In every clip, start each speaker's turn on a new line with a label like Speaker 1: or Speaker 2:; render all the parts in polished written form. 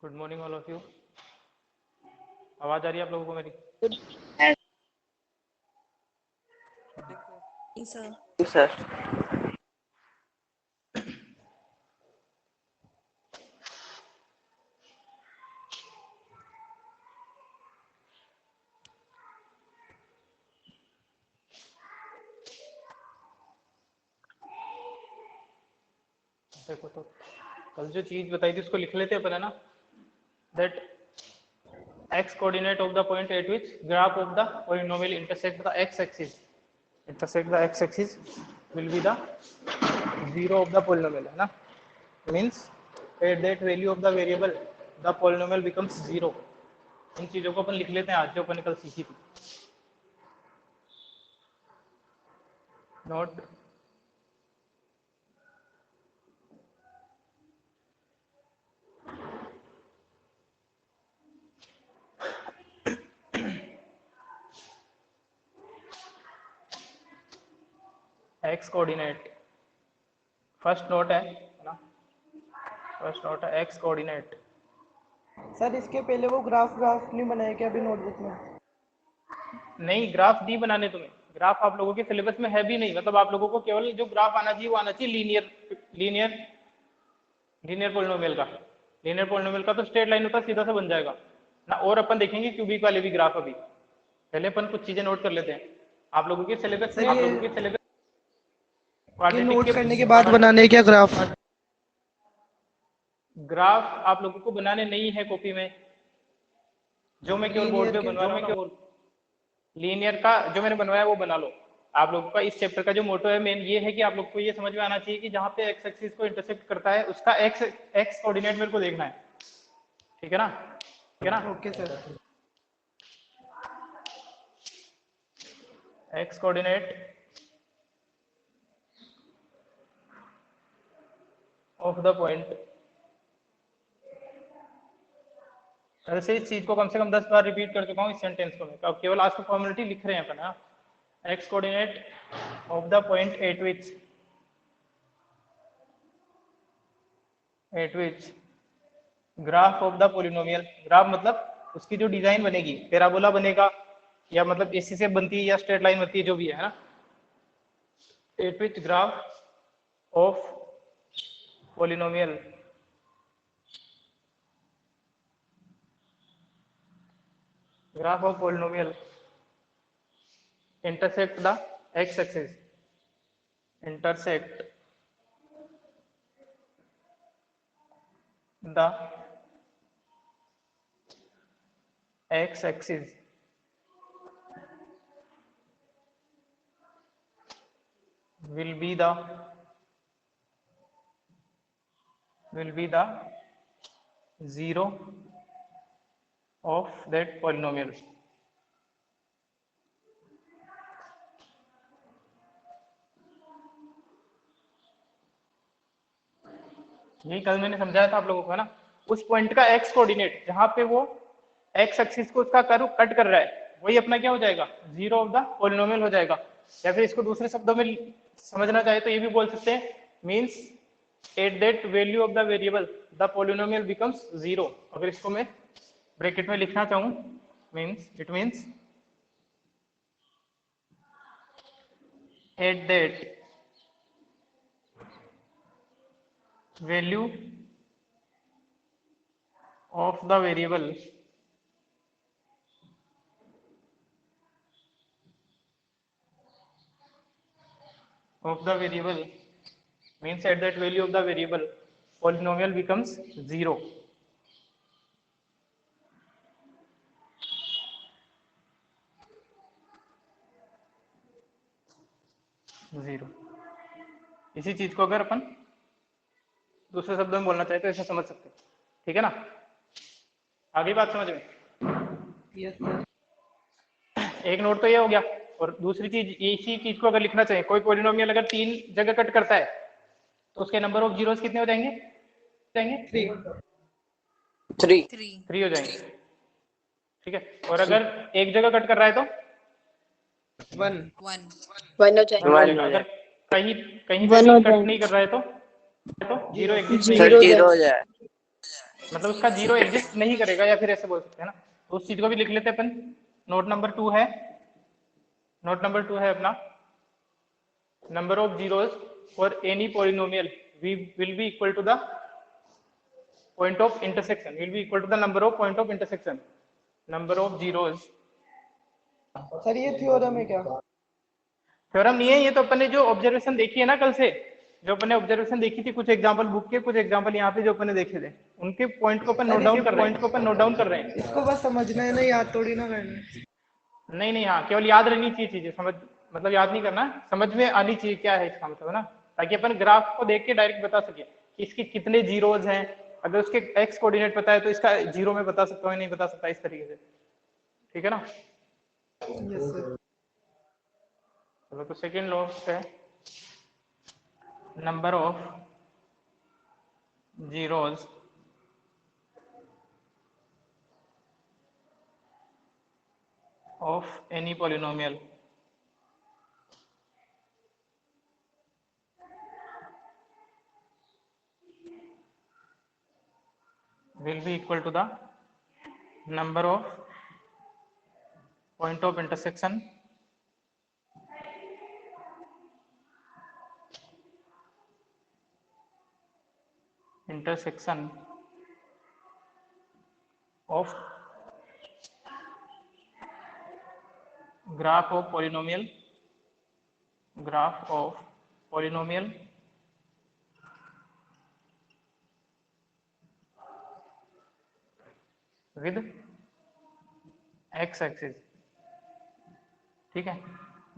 Speaker 1: Good morning all of you. आवाज आ रही है आप लोगों को मेरी?
Speaker 2: सर
Speaker 1: देखो तो कल जो चीज बताई थी उसको लिख लेते हैं, पता ना, that x coordinate of the point at which graph of the polynomial intersect the x axis will be the zero of the polynomial, है ना? Means at that value of the variable the polynomial becomes zero। इन चीजों को अपन लिख लेते हैं आज जो अपन ने कल सीखी थी। Note x coordinate, first note है ना, फर्स्ट नोट है x कोऑर्डिनेट।
Speaker 3: सर इसके पहले वो ग्राफ नहीं बनाया क्या अभी नोटबुक में?
Speaker 1: नहीं, ग्राफ नहीं बनाने तुम्हें, ग्राफ आप लोगों के सिलेबस में है भी नहीं। मतलब आप लोगों को केवल जो ग्राफ आना चाहिए वो आना चाहिए लीनियर पोलिनोमियल का। लीनियर पोलिनोमियल का तो स्ट्रेट लाइन होता है, सीधा सा बन जाएगा ना। और अपन देखेंगे क्यूबिक वाले भी ग्राफ। अभी पहले अपन कुछ चीजें नोट कर लेते हैं। आप लोगों के सिलेबस में
Speaker 3: नोट करने के बाद बनाने क्या
Speaker 1: ग्राफ आप लोगों को बनाने नहीं है कॉपी में, जो मैं केवल बोर्ड पे बनवा रहा हूं। लीनियर का जो मैंने बनवाया वो बना लो। आप लोगों का इस चैप्टर का जो मोटो है मेन ये है कि आप लोग को ये समझ में आना चाहिए कि जहां पे एक्स एक्सिस को इंटरसेक्ट करता है उसका एक्स कोऑर्डिनेट मेरे को देखना है। ठीक है ना? ठीक है ना?
Speaker 3: Okay sir.
Speaker 1: X coordinate of the point. ऐसे इस चीज को कम से कम 10 बार रिपीट कर चुका हूँ इस सेंटेंस को मैं। अब केवल आज तो फॉर्मेलिटी लिख रहे हैं अपन। हाँ, x coordinate of the point eight which graph of the polynomial. Graph मतलब उसकी जो डिजाइन बनेगी, पैराबोला बनेगा या मतलब ऐसी से बनती है या स्ट्रेट लाइन बनती है, जो भी है ना। Eight which graph of polynomial intersect the x axis, intersect the x axis will be the zero of that polynomial। यही कल मैंने समझाया था आप लोगों को ना। उस पॉइंट का एक्स कोऑर्डिनेट जहां पे वो एक्स एक्सिस को उसका कर्व कट कर रहा है, वही अपना क्या हो जाएगा? जीरो ऑफ द पॉलिनोमियल हो जाएगा। या फिर इसको दूसरे शब्दों में समझना चाहे तो ये भी बोल सकते हैं, means at that value of the variable the polynomial becomes zero. अगर इसको मैं ब्रैकेट में लिखना चाहूं, it means at that value of the variable means at that value of the variable polynomial becomes zero। इसी चीज को अगर अपन दूसरे शब्दों में बोलना चाहे तो ऐसे समझ सकते हैं। ठीक है ना? आगे बात समझ में?
Speaker 3: Yes sir.
Speaker 1: एक नोट तो ये हो गया। और दूसरी चीज, इसी चीज को अगर लिखना चाहे, कोई पॉलिनोमियल अगर 3 जगह कट करता है तो उसके नंबर ऑफ जीरोस कितने हो जाएंगे? 3 हो जाएंगे। ठीक है? और अगर एक जगह कट कर रहा है तो
Speaker 3: 1
Speaker 2: हो जाएगा।
Speaker 1: अगर कहीं पे भी कट नहीं कर रहा है तो जीरो
Speaker 2: जीरो हो जाए।
Speaker 1: मतलब उसका जीरो एग्जिस्ट नहीं करेगा, या फिर ऐसे बोल सकते हैं ना। तो उस चीज को भी लिख लेते हैं अपन। नोट नंबर 2 है, नोट नंबर 2 है अपना, number of zeros for any polynomial will be equal to the point of intersection, will be equal to the number of point of intersection, number of zeros।
Speaker 3: Sir ये theorem है क्या?
Speaker 1: Theorem नहीं है ये, तो अपन ने जो ऑब्जर्वेशन देखी है ना कल से, जो अपन ने ऑब्जर्वेशन देखी थी, कुछ एग्जांपल बुक के, कुछ एग्जांपल यहाँ पे जो अपन ने देखे थे, उनके पॉइंट को अपन नोट डाउन कर रहे हैं, पॉइंट को अपन नोट डाउन कर रहे हैं।
Speaker 3: इसको बस समझना है ना, याद थोड़ी ना करना है।
Speaker 1: नहीं नहीं, हाँ केवल याद रहनी चाहिए चीजें, समझ मतलब याद नहीं करना, समझ में आनी चाहिए क्या है इसका मतलब, है ना, ताकि अपन ग्राफ को देख के डायरेक्ट बता सके कि इसके कितने जीरोज हैं। अगर उसके एक्स कोऑर्डिनेट पता है तो इसका जीरो में बता सकता हूँ, नहीं बता सकता, इस तरीके से, ठीक है ना।
Speaker 3: Yes sir.
Speaker 1: चलो तो सेकेंड लॉ है, number of zeros of any polynomial will be equal to the number of point of intersection of graph of polynomial with x axis, ठीक है।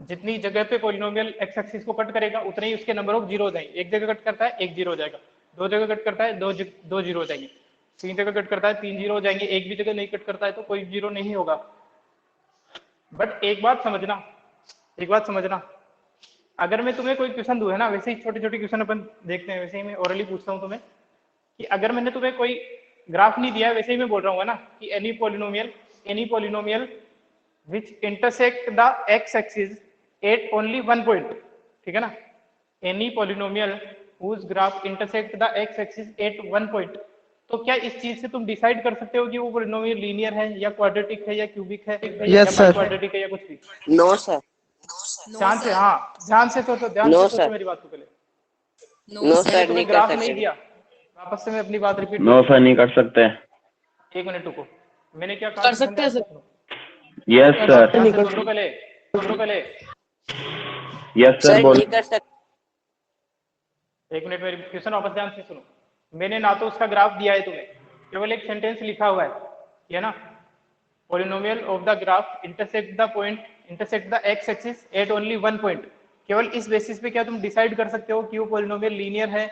Speaker 1: जितनी जगह पे पॉलिनोमियल एक्स एक्सिस को कट करेगा उतने ही उसके नंबर ऑफ जीरो हो जाएंगे। एक जगह कट करता है एक जीरो हो जाएगा, दो जगह कट करता है दो जीरो हो जाएंगे, तीन जगह कट करता है तीन जीरो हो जाएंगे, एक भी जगह नहीं कट करता है तो कोई जीरो नहीं होगा। बट एक बात समझना, अगर मैं तुम्हें कोई क्वेश्चन दूं, है ना, वैसे ही छोटे छोटे क्वेश्चन अपन देखते हैं, वैसे ही मैं ओरली पूछता हूँ तुम्हें कि अगर मैंने तुम्हें कोई ग्राफ नहीं दिया है, वैसे ही मैं बोल रहा हूँ ना कि any polynomial which intersect the x axis at only one point, ठीक है ना, any polynomial whose graph intersect the x axis at one point। तो क्या इस चीज से तुम डिसाइड कर सकते हो कि वो पॉलिनोमियल लीनियर है या क्वाड्रेटिक है या क्यूबिक है या क्वाड्रेटिक है या कुछ भी?
Speaker 2: No sir.
Speaker 1: ध्यान से, हाँ ध्यान से सोचो, ध्यान से सोचो मेरी बात को पहले।
Speaker 2: नो सर, नहीं कर
Speaker 1: ग्राफ
Speaker 2: सकते।
Speaker 1: नहीं दिया, वापस से मैं अपनी बात रिपीट।
Speaker 4: नो सर नहीं कर सकते।
Speaker 1: एक मिनट रुको, मैंने क्या कहा?
Speaker 5: कर सकते हैं सर।
Speaker 4: Yes sir.
Speaker 1: पहले
Speaker 4: यस सर बोल।
Speaker 2: नहीं कर सकते।
Speaker 1: एक मिनट, मेरी क्वेश्चन वापस ध्यान से सुनो। मैंने ना तो उसका ग्राफ दिया है तुम्हें, केवल एक सेंटेंस लिखा हुआ है ना, polynomial of the graph intersect the x axis at only one point. केवल इस बेसिस पे क्या तुम डिसाइड कर सकते हो कि वो पॉलिनोमियल लीनियर है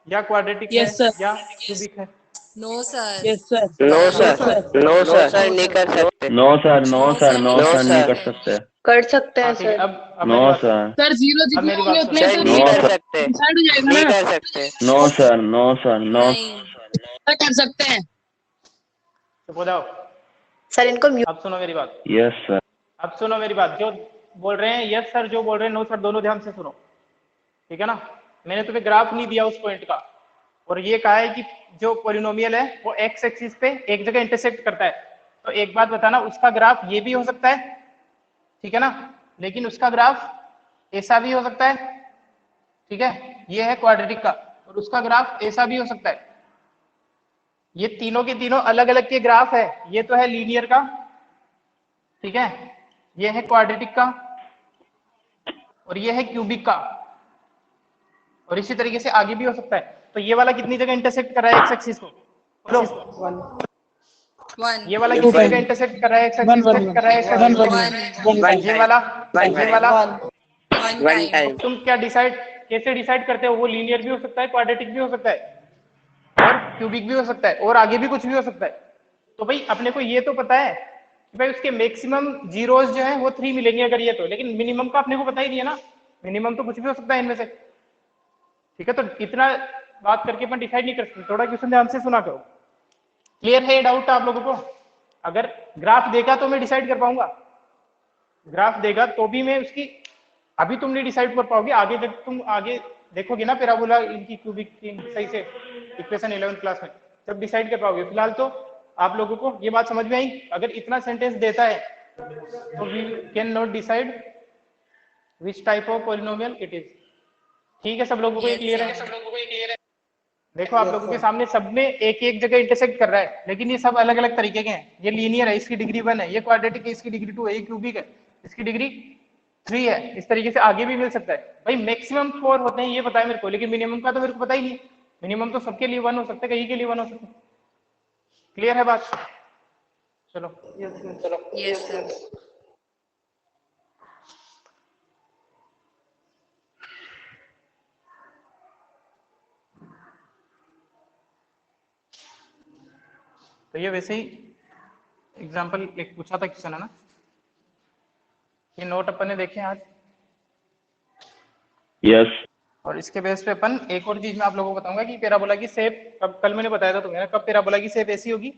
Speaker 1: या क्वाड्रेटिक है या क्यूबिक है?
Speaker 5: No sir.
Speaker 3: Yes sir.
Speaker 2: No sir, नहीं कर सकते।
Speaker 4: नो सर नहीं कर सकते।
Speaker 2: कर सकते हैं सर।
Speaker 1: अब
Speaker 4: नो
Speaker 1: मेरी बात-
Speaker 4: सर।
Speaker 5: सर जीरो
Speaker 1: अब मेरी
Speaker 5: जितने
Speaker 1: बात
Speaker 5: होंगे
Speaker 1: सुनो।
Speaker 5: उतने
Speaker 2: सर
Speaker 5: सर
Speaker 2: नहीं कर
Speaker 4: सर।
Speaker 2: सकते।
Speaker 5: डिसाइड हो जाएगा
Speaker 2: नहीं
Speaker 5: ना।
Speaker 2: कर सकते।
Speaker 4: नो सर
Speaker 5: नहीं सर कर सकते हैं।
Speaker 1: चुप हो जाओ।
Speaker 2: सर इनको म्यूट।
Speaker 1: अब सुनो मेरी बात,
Speaker 4: यस सर।
Speaker 1: अब सुनो मेरी बात। जो बोल रहे हैं यस सर, जो बोल रहे हैं नो सर, दोनों ध्यान से सुनो, ठीक है ना। मैंने तुम्हें ग्राफ नहीं दिया उस पॉइंट का, और ये कहा है कि जो पॉलिनोमियल है वो एक्स एक्सिस पे एक जगह इंटरसेक्ट करता है। तो एक बात बताना, उसका ग्राफ ये भी हो सकता है, ठीक है ना, लेकिन उसका ग्राफ ऐसा भी हो सकता है, ठीक है, ये है क्वाड्रेटिक का, और उसका ग्राफ ऐसा भी हो सकता है। ये तीनों के तीनों अलग अलग के ग्राफ है। ये तो है लीनियर का, ठीक है, ये है क्वाड्रेटिक का, और ये है क्यूबिक का, और इसी तरीके से आगे भी हो सकता है। तो ये वाला कितनी जगह इंटरसेक्ट कर रहा है एक्स एक्सिस को? बोलो।
Speaker 5: वन।
Speaker 1: ये वाला कितनी जगह इंटरसेक्ट कर रहा है एक्स एक्सिस को? कर रहा है एक्स एक्सिस को। ये वाला
Speaker 2: वन टाइम।
Speaker 1: तुम क्या डिसाइड, कैसे डिसाइड करते हो? वो लीनियर भी हो सकता है, क्वाड्रेटिक भी हो सकता है, और क्यूबिक भी हो सकता है, और आगे भी कुछ भी हो सकता है। तो भाई अपने को ये तो पता है कि भाई उसके मैक्सिमम जीरोस जो है वो 3 मिलेंगे अगर ये, तो लेकिन मिनिमम का अपने को पता ही नहीं है ना। मिनिमम तो कुछ भी हो सकता है इनमें से, ठीक है। तो इतना बात करके अपन डिसाइड नहीं कर सकते। थोड़ा क्वेश्चन ध्यान से सुना करो। क्लियर है ये डाउट आप लोगों को? अगर ग्राफ देखा तो मैं डिसाइड कर पाऊंगा, ग्राफ देगा तो भी मैं उसकी, अभी तुम नहीं डिसाइड कर पाओगे, आगे जब तुम आगे देखोगे ना पैराबोला इनकी क्यूबिक की सही से इक्वेशन 11th क्लास में, जब डिसाइड कर पाओगे। फिलहाल तो आप लोगों को ये बात समझ में आई। अगर इतना सेंटेंस देता है तो we can not decide which type of polynomial it is. ठीक है, सब लोगों को ये क्लियर है? देखो आप लोगों के सामने सब में एक एक जगह इंटरसेक्ट कर रहा है, लेकिन ये सब अलग अलग तरीके के हैं। ये लीनियर है, इसकी डिग्री 1 है, ये क्वाड्रेटिक है, इसकी डिग्री 2 है, ये क्यूबिक है, इसकी डिग्री 3 है। इस तरीके से आगे भी मिल सकता है। भाई मैक्सिमम 4 होते हैं ये पता है मेरे को, लेकिन मिनिमम का तो मेरे को पता ही नहीं। मिनिमम तो सबके लिए 1 हो सकता है, कहीं के लिए 1 हो सकता है। क्लियर है बात? चलो
Speaker 5: यस सर।
Speaker 1: तो ये वैसे ही एग्जाम्पल एक पूछा था क्वेश्चन है ना, ये नोट अपन ने देखे आज।
Speaker 4: यस
Speaker 1: और इसके बेस पे अपन एक और चीज मैं आप लोगों को बताऊंगा कि पैराबोला की शेप कल मैंने बताया था तुम्हें ना, कब पैराबोला की शेप ऐसी होगी,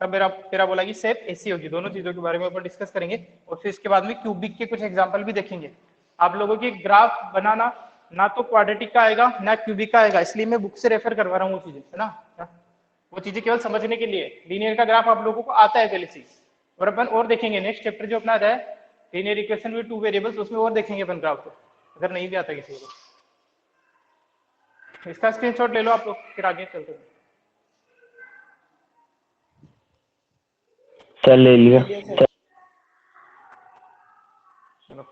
Speaker 1: कब पैराबोला की शेप ऐसी होगी। दोनों चीजों के बारे में अपन डिस्कस करेंगे। और फिर इसके बाद में क्यूबिक के कुछ एग्जांपल भी देखेंगे। आप लोगों की ग्राफ बनाना ना तो क्वाड्रेटिक का आएगा ना क्यूबिक का आएगा, इसलिए मैं बुक से रेफर करवा रहा हूँ वो चीजें, है ना। वो चीजें केवल समझने के लिए। लीनियर का ग्राफ आप लोगों को आता है पहले से। और अपन और देखेंगे नेक्स्ट चैप्टर जो अपना है लीनियर इक्वेशन विद 2 वेरिएबल्स, उसमें और देखेंगे अपन ग्राफ को, अगर नहीं भी आता किसी को। इसका स्क्रीनशॉट ले लो आप लोग, फिर आगे चलते हैं।
Speaker 4: सर ले लिया।
Speaker 1: चलो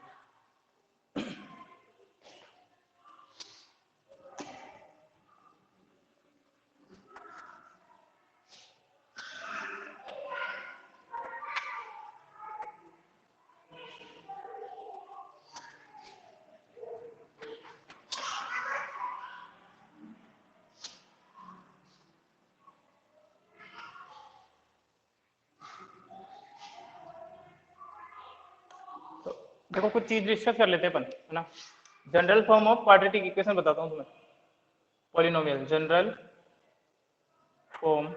Speaker 1: देखो कुछ चीज डिस्कस कर लेते हैं अपन, है ना। General form of quadratic equation बताता हूँ तुम्हें। Polynomial general form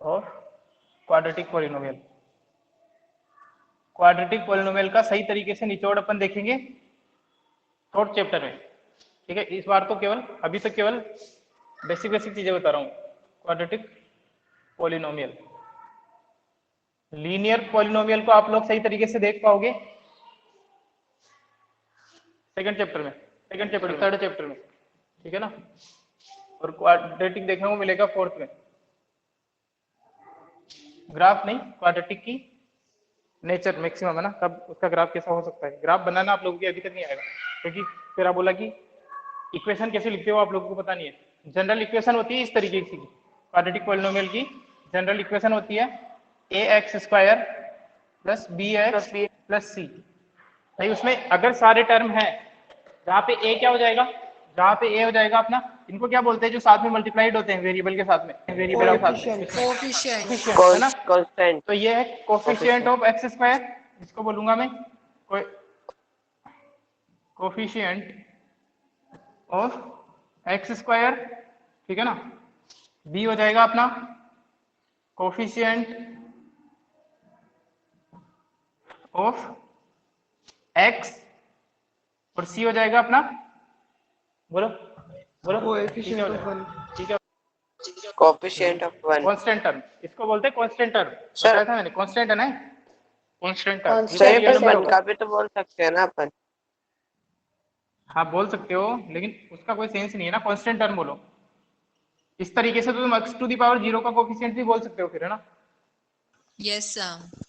Speaker 1: of quadratic polynomial. Quadratic polynomial का सही तरीके से निचोड़ अपन देखेंगे थर्ड चैप्टर में। ठीक है, इस बार तो केवल अभी तक केवल बेसिक चीजें बता रहा हूँ। क्वाड्रेटिक पॉलिनोमियल, लीनियर पॉलिनोमियल को आप लोग सही तरीके से देख पाओगे थर्ड चैप्टर में, ठीक है ना। और क्वाड्रेटिक देखने को मिलेगा फोर्थ में। ग्राफ नहीं, क्वाड्रेटिक की नेचर मैक्सिमम, है ना, कब उसका ग्राफ कैसा हो सकता है। ग्राफ बनाना आप लोगों को अभी तक नहीं आएगा, क्योंकि पैराबोला की इक्वेशन कैसे लिखते हो आप लोगों को पता नहीं है। जनरल इक्वेशन होती है इस तरीके की, क्वाड्रेटिक पॉलिनोमियल की जनरल इक्वेशन होती है ax² plus bx plus c। भाई उसमें अगर सारे टर्म हैं, जहाँ पे a क्या हो जाएगा, जहाँ पे a हो जाएगा अपना, इनको क्या बोलते हैं जो साथ में मल्टीप्लाइड होते हैं वेरिएबल के साथ में, वेरिएबल के साथ में,
Speaker 5: कोफिशिएंट।
Speaker 1: है ना।
Speaker 2: कांस्टेंट।
Speaker 1: तो ये है कोफिशिएंट ऑफ x², इसको बोलूंगा मैं कोफिशिएंट ऑफ x², ठीक है ना। b हो जाएगा अपना कोफिशिएंट ऑफ x, और c हो जाएगा अपना, बोलो
Speaker 3: कोएफिशिएंट ऑफ 1।
Speaker 1: ठीक है,
Speaker 2: कोएफिशिएंट ऑफ 1।
Speaker 1: कांस्टेंट टर्म, इसको बोलते हैं कांस्टेंट टर्म।
Speaker 2: सर।
Speaker 1: बताया था मैंने, कांस्टेंट है ना, कांस्टेंट टर्म।
Speaker 2: सही पर 1 का भी तो बोल सकते हैं ना अपन।
Speaker 1: हाँ बोल सकते हो, लेकिन उसका कोई सेंस नहीं है ना। कांस्टेंट टर्म बोलो। इस तरीके से तो तुम x⁻0 का कोफिशिएंट भी बोल सकते हो फिर, है ना।
Speaker 5: Yes sir.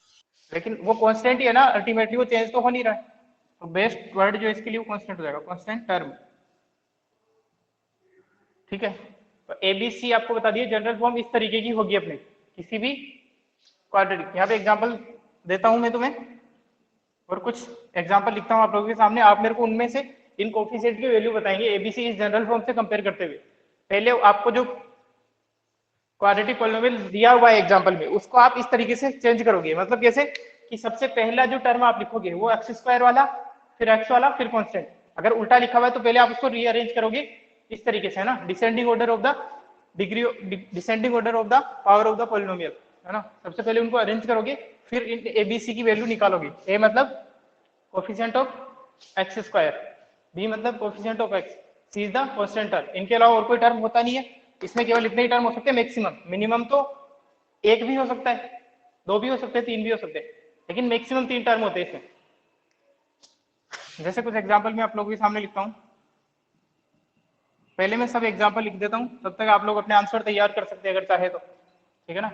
Speaker 1: लेकिन वो कांस्टेंट ही है ना, अल्टीमेटली वो चेंज तो हो नहीं रहा है। तो बेस्ट वर्ड जो इसके लिए वो कांस्टेंट हो जाएगा, कांस्टेंट टर्म। ठीक है, तो ABC आपको बता दिए जनरल फॉर्म इस तरीके की होगी अपने किसी भी क्वाड्रेटिक। यहाँ पे एग्जांपल देता हूं मैं तुम्हें, और कुछ एग्जांपल लिखता हूं आप लोगों के सामने। आप मेरे को उनमें से इन कोफिशिएंट की वैल्यू बताएंगे ABC इस जनरल फॉर्म से कंपेयर करते हुए। पहले आपको जो क्वाड्रेटिक पॉलिनोमियल दिया हुआ है एग्जांपल में, उसको आप इस तरीके से चेंज करोगे। मतलब कैसे कि सबसे पहला जो टर्म आप लिखोगे वो x² वाला, फिर x वाला, फिर कांस्टेंट। अगर उल्टा लिखा हुआ है तो पहले आप उसको रीअरेंज करोगे इस तरीके से, है ना, descending order of the degree, descending order of the power of the polynomial, है ना। सबसे पहले उनको अरेंज करोगे, फिर इन ABC की वैल्यू निकालोगे। a मतलब कोफिशिएंट ऑफ x², b मतलब coefficient of x, C is the constant term. इनके अलावा और कोई टर्म होता नहीं है, इसमें केवल इतने ही टर्म हो सकते हैं मैक्सिमम। मिनिमम तो एक भी हो सकता है, दो भी हो सकते हैं, तीन भी हो सकते हैं, लेकिन मैक्सिमम तीन टर्म होते हैं इसमें। जैसे कुछ एग्जाम्पल मैं आप लोगों के सामने लिखता हूँ। पहले मैं सब एग्जाम्पल लिख देता हूँ, तब तक आप लोग अपने आंसर तैयार कर सकते हैं अगर चाहे तो, ठीक है ना।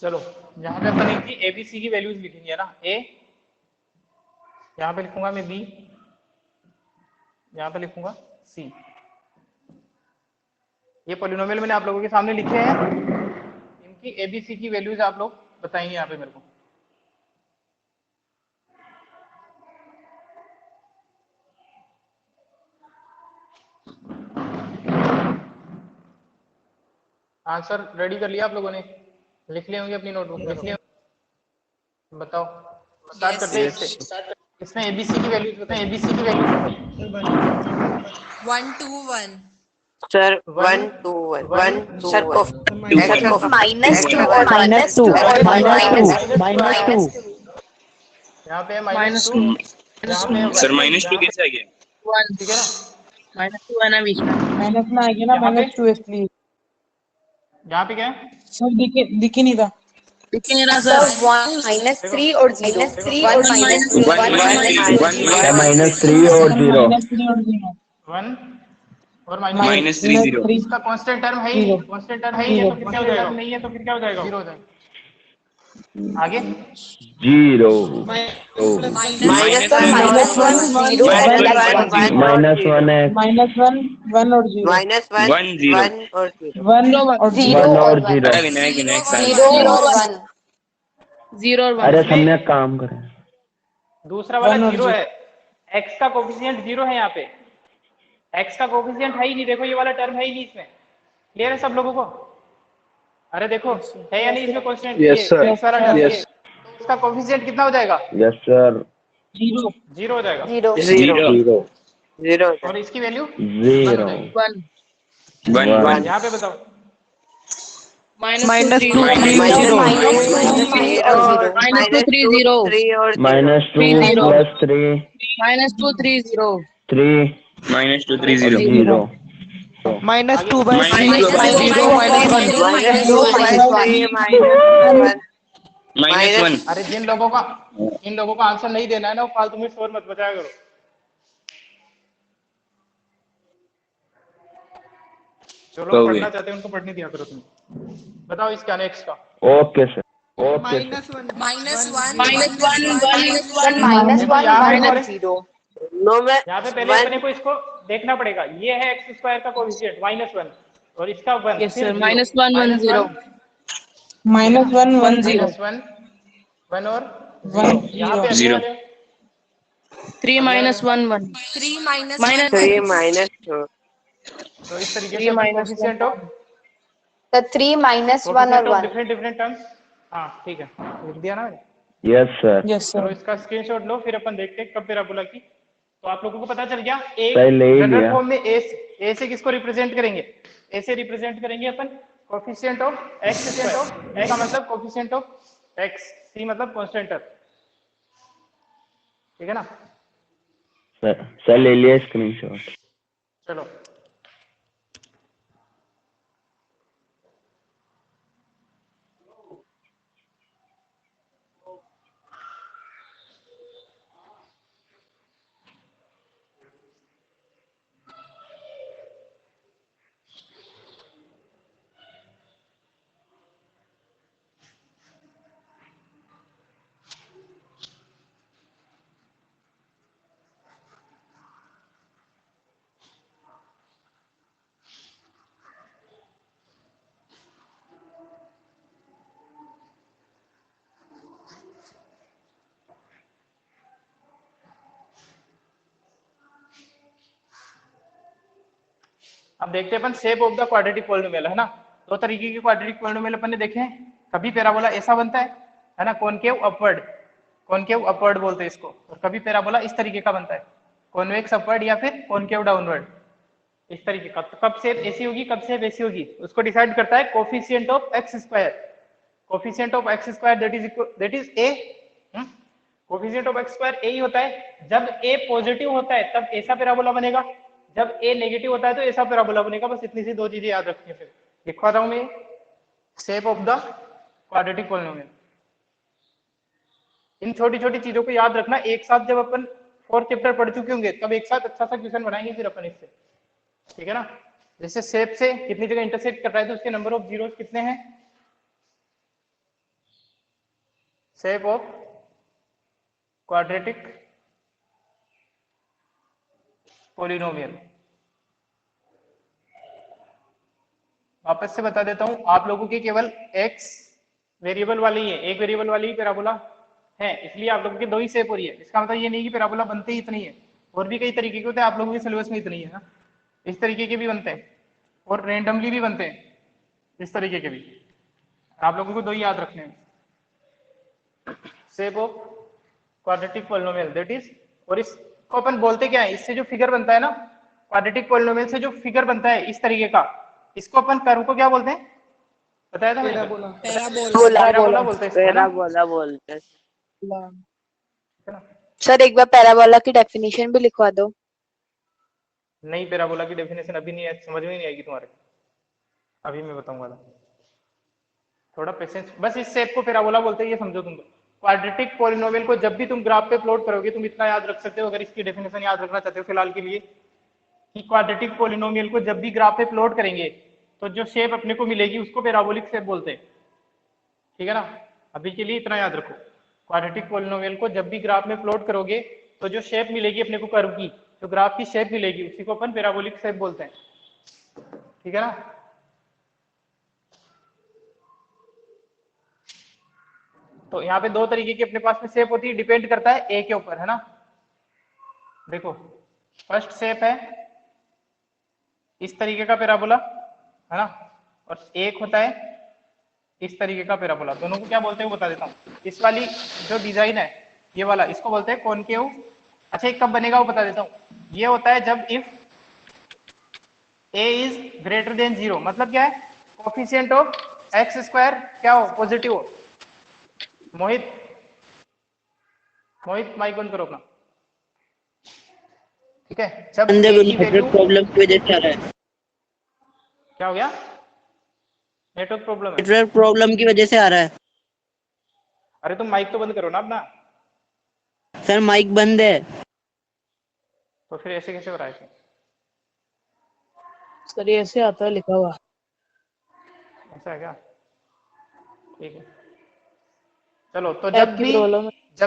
Speaker 1: चलो यहाँ पे अपन इनकी एबीसी की वैल्यूज लिखेंगे, है ना। ए यहाँ पे लिखूंगा मैं, बी यहाँ पे लिखूंगा, सी। ये पॉलिनोमियल मैंने आप लोगों के सामने लिखे हैं, इनकी एबीसी की वैल्यूज आप लोग बताएंगे यहाँ पे मेरे को। आंसर रेडी कर लिया आप लोगों ने, लिख लिए होंगे अपनी नोटबुक में, लिख लिए। बताओ, स्टार्ट करते हैं इससे। इसमें एबीसी की वैल्यूज बताएं, एबीसी की वैल्यूज बताओ।
Speaker 5: 1 2 1
Speaker 2: Sir, 1 2 1 1 2
Speaker 6: Sir,
Speaker 2: 1 X of
Speaker 6: -2
Speaker 2: X
Speaker 6: or
Speaker 2: minus
Speaker 6: -2
Speaker 2: 2
Speaker 6: or
Speaker 2: minus
Speaker 6: -2
Speaker 1: यहाँ पे माइनस टू, यहाँ पे
Speaker 7: सर -2 कैसे आ गया?
Speaker 1: ठीक है ना।
Speaker 8: -2 है ना बीच में।
Speaker 3: माइनस में आ गया ना,
Speaker 1: यहाँ पे
Speaker 3: -2 इसलिए।
Speaker 1: यहाँ पे क्या है,
Speaker 3: सर दिख ही नहीं था।
Speaker 8: दिख नहीं रहा
Speaker 6: Sir,
Speaker 8: सर।
Speaker 6: 1 -3 or 0. 1 -3
Speaker 7: 1
Speaker 2: 1
Speaker 4: -3 और 0।
Speaker 3: -3 और 0।
Speaker 1: वन और
Speaker 7: -3 0।
Speaker 1: इसका कांस्टेंट टर्म है ही नहीं, कांस्टेंट टर्म है ही नहीं, तो फिर क्या हो जाएगा, नहीं है तो फिर क्या हो जाएगा, जीरो हो जाएगा। आगे
Speaker 4: 0
Speaker 6: Minus -1 0 and +1
Speaker 4: -1 है,
Speaker 3: -1 और 0।
Speaker 2: minus 1
Speaker 7: 1 0।
Speaker 2: 1 और 0
Speaker 3: 1 और
Speaker 6: 0
Speaker 4: 1 और
Speaker 6: और 1
Speaker 4: 0।
Speaker 7: विनायक विनायक
Speaker 6: 0 और 1
Speaker 8: 0 और 1।
Speaker 4: अरे सबने काम करें।
Speaker 1: दूसरा वाला
Speaker 3: 1 और
Speaker 1: जीरो है, एक्स का कोफिशिएंट जीरो है यहाँ पे, एक्स का कोफिशिएंट है ही नहीं, देखो ये वाला टर्म है ही नहीं इसमें। क्लियर है सब लोगों को? अरे देखो है या नहीं इसमें कांस्टेंट,
Speaker 4: Yes, sir.
Speaker 1: ये सारा टर्म,
Speaker 4: Yes.
Speaker 1: तो उसका कोफिशिएंट कितना हो जाएगा,
Speaker 4: यस सर।
Speaker 3: 0
Speaker 1: जीरो हो जाएगा।
Speaker 6: 0
Speaker 2: 0 0
Speaker 1: और इसकी वैल्यू
Speaker 4: 0
Speaker 8: 1
Speaker 4: 1
Speaker 1: यहाँ पे बताओ,
Speaker 8: -2
Speaker 3: -2
Speaker 8: 3
Speaker 2: minus
Speaker 6: 0
Speaker 2: 3 और
Speaker 8: -2 3 0
Speaker 2: 3 और
Speaker 4: -2 + 3
Speaker 8: -2 3 0
Speaker 4: 3
Speaker 7: -2 3 0।
Speaker 4: 0
Speaker 3: -2 /
Speaker 7: -2
Speaker 3: 0
Speaker 7: -1
Speaker 2: minus 2 minus
Speaker 7: 1
Speaker 1: अरे जिन लोगों का, इन लोगों का आंसर नहीं देना है ना, वो फालतू में शोर मत बजाया करो। जो लोग
Speaker 7: हो
Speaker 1: पढ़ना
Speaker 7: गया।
Speaker 1: चाहते हैं उनको पढ़ने दिया करो तुम। बताओ इसका नेक्स्ट का,
Speaker 4: ओके सर, ओके सर।
Speaker 5: -1
Speaker 6: -1 और 0
Speaker 2: no मैं
Speaker 1: यहाँ पे पहले अपने को इसको देखना पड़ेगा। ये है एक्स स्क्वायर का कोफिशिएंट -1 और इसका 1,
Speaker 8: यस
Speaker 1: फिर
Speaker 8: सर -1 1 0
Speaker 3: -1 1 0
Speaker 1: -1 1 और
Speaker 3: 1
Speaker 1: यहाँ पे
Speaker 3: 0
Speaker 1: अगले वाले
Speaker 8: 3 -1 1
Speaker 5: 3 -1
Speaker 2: 3 minus 2
Speaker 1: तो इस तरीके
Speaker 8: 3
Speaker 1: से
Speaker 8: -1
Speaker 1: कोफिशिएंट ऑफ
Speaker 6: the 3 -1 और 1
Speaker 1: डिफरेंट डिफरेंट टर्म्स। हाँ ठीक है, लिख दिया ना मैंने।
Speaker 4: Yes sir.
Speaker 3: यस
Speaker 1: चलो
Speaker 3: सर।
Speaker 1: इसका स्क्रीनशॉट लो, फिर अपन देखते हैं कब पैराबोला की। तो आप लोगों को पता चल गया, एक
Speaker 4: सही ले ही
Speaker 1: जनरल
Speaker 4: लिया।
Speaker 1: फॉर्म में ए से किसको रिप्रेजेंट करेंगे, ए से रिप्रेजेंट करेंगे अपन coefficient of x square, x का मतलब कोफिशिएंट ऑफ एक्स, सी मतलब कांस्टेंट टर्म, ठीक है ना।
Speaker 4: सर ले लिया स्क्रीनशॉट।
Speaker 1: चलो अब देखते हैं अपन shape of the quadratic polynomial, है ना। दो तरीके के क्वाड्रेटिक पॉलिनोमियल अपन ने देखे हैं। कभी पैराबोला ऐसा बनता है ना, कॉनकेव अपवर्ड बोलते हैं इसको, और कभी पैराबोला इस तरीके का बनता है, कॉन्वेक्स अपवर्ड या फिर कॉनकेव डाउनवर्ड, इस तरीके का। तो कब शेप ऐसी होगी, कब शेप ऐसी होगी, उसको डिसाइड करता है coefficient of x square. Coefficient of x square that is a. Coefficient of x square a ही होता है। जब ए पॉजिटिव होता है तब ऐसा पैराबोला बनेगा, जब ए नेगेटिव होता है तो ऐसा पैराबोला बनेगा। बस इतनी सी दो चीजें याद रखनी है। फिर लिखवा रहा हूं मैं shape of the quadratic polynomial. इन छोटी छोटी चीजों को याद रखना। एक साथ जब अपन 4th चैप्टर पढ़ चुके होंगे तब एक साथ अच्छा सा क्वेश्चन बनाएंगे फिर अपन इससे, ठीक है ना। जैसे शेप से कितनी जगह इंटरसेक्ट कर रहा है तो उसके नंबर ऑफ जीरोस कितने हैं। Shape of quadratic polynomial. वापस से बता देता हूं, आप लोगों के केवल x वेरिएबल वाली ही है, एक वेरिएबल वाली ही पैराबोला है, इसलिए आप लोगों की दो ही शेप हो रही है। इसका मतलब ये नहीं कि पैराबोला बनते ही इतनी है, और भी कई तरीके के होते हैं। आप लोगों के सिलेबस में इतनी है ना, इस तरीके के भी बनते हैं और रेंडमली भी बनते हैं, इस तरीके के भी। आप लोगों को दो ही याद रखने हैं, shape of quadratic polynomial that is. और इसको अपन बोलते क्या है, इससे जो फिगर बनता है ना, क्वाड्रेटिक पॉलिनोमियल से जो फिगर बनता है इस तरीके का, इसको अपन कर्व को क्या बोलते हैं, बताया था मैंने? पैराबोला बोलते हैं इसको, है ना?
Speaker 2: पैराबोला बोलते हैं।
Speaker 1: है ना?
Speaker 6: सर एक बार पैराबोला की डेफिनेशन भी लिखवा दो।
Speaker 1: नहीं, पैराबोला की डेफिनेशन अभी नहीं है, समझ में नहीं आएगी तुम्हारे, अभी मैं बताऊंगा। थोड़ा पेशेंस, बस इस शेप को पैराबोला बोलते हैं, ये समझो तुम। क्वाड्रेटिक पॉलिनोमियल को जब भी तुम ग्राफ पे प्लॉट करोगे, तुम इतना याद रख सकते हो, अगर इसकी डेफिनेशन याद रखना चाहते हो फिलहाल के लिए, कि क्वाड्रेटिक पॉलिनोमियल को जब भी ग्राफ पे प्लॉट करेंगे तो जो शेप अपने को मिलेगी उसको पैराबोलिक शेप बोलते हैं, ठीक है ना। अभी के लिए इतना याद रखो, क्वाड्रेटिक पॉलिनोमियल को जब भी ग्राफ में प्लॉट करोगे तो जो शेप मिलेगी अपने को कर्व की, जो ग्राफ की शेप मिलेगी उसी को अपन पैराबोलिक शेप बोलते हैं, ठीक है ना। तो यहाँ पे दो तरीके की अपने पास में शेप होती है, डिपेंड करता है ए के ऊपर, है ना। देखो फर्स्ट शेप है इस तरीके का पैराबोला, है ना, और एक होता है इस तरीके का पैराबोला। दोनों को क्या बोलते हैं वो बता देता हूँ। इस वाली जो डिजाइन है ये वाला, इसको बोलते हैं कॉनकेव। अच्छा, कब बनेगा वो बता देता हूँ। ये होता है जब if a is greater than 0, मतलब क्या है, कोफिशिएंट ऑफ एक्स स्क्वायर क्या हो, पॉजिटिव हो। मोहित माइक बंद करो अपना, ठीक है। जब a की वैल्यू
Speaker 8: प्रॉब्लम की वजह से आ रहा है,
Speaker 1: क्या हो गया, नेटवर्क प्रॉब्लम है।
Speaker 8: नेटवर्क प्रॉब्लम की वजह से आ रहा है।
Speaker 1: अरे तुम माइक तो बंद करो ना अपना।
Speaker 8: सर माइक बंद है।
Speaker 1: तो फिर ऐसे कैसे हो रहा है?
Speaker 8: सर ये ऐसे आता है लिखा हुआ।
Speaker 1: ऐसा है क्या? ठीक है, चलो। तो जब